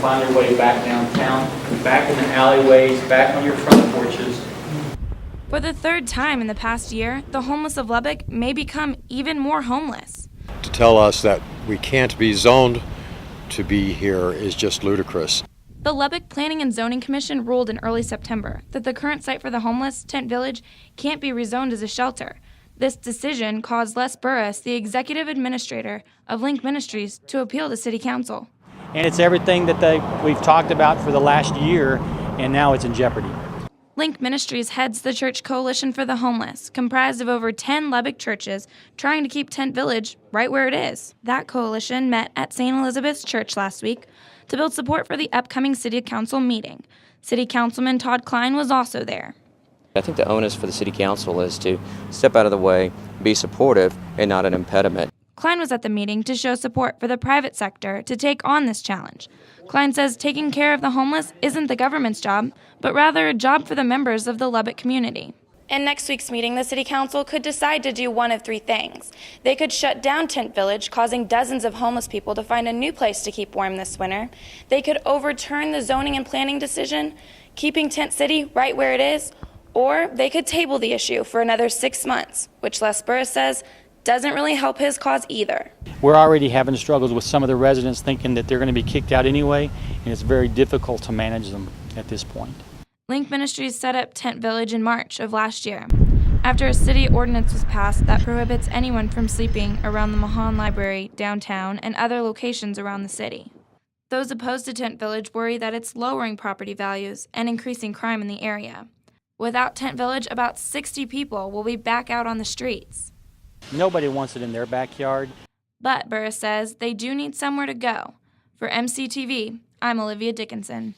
find their way back downtown, back in the alleyways, back on your front porches. For the third time in the past year, the homeless of Lubbock may become even more homeless. To tell us that we can't be zoned to be here is just ludicrous. The Lubbock Planning and Zoning Commission ruled in early September that the current site for the homeless, Tent Village, can't be rezoned as a shelter. This decision caused Les Burris, the executive administrator of Link Ministries, to appeal to City Council. And it's everything that we've talked about for the last year, and now it's in jeopardy. Link Ministries heads the Church Coalition for the Homeless, comprised of over 10 Lubbock churches trying to keep Tent Village right where it is. That coalition met at St. Elizabeth's Church last week to build support for the upcoming City Council meeting. City Councilman Todd Klein was also there. I think the onus for the City Council is to step out of the way, be supportive, and not an impediment. Klein was at the meeting to show support for the private sector to take on this challenge. Klein says taking care of the homeless isn't the government's job, but rather a job for the members of the Lubbock community. In next week's meeting, the City Council could decide to do one of three things. They could shut down Tent Village, causing dozens of homeless people to find a new place to keep warm this winter. They could overturn the zoning and planning decision, keeping Tent City right where it is, or they could table the issue for another 6 months, which Les Burris says doesn't really help his cause either. We're already having struggles with some of the residents thinking that they're going to be kicked out anyway, and it's very difficult to manage them at this point. Link Ministries set up Tent Village in March of last year, after a city ordinance was passed that prohibits anyone from sleeping around the Mahan Library, downtown, and other locations around the city. Those opposed to Tent Village worry that it's lowering property values and increasing crime in the area. Without Tent Village, about 60 people will be back out on the streets. Nobody wants it in their backyard. But Burris says they do need somewhere to go. For MCTV, I'm Olivia Dickinson.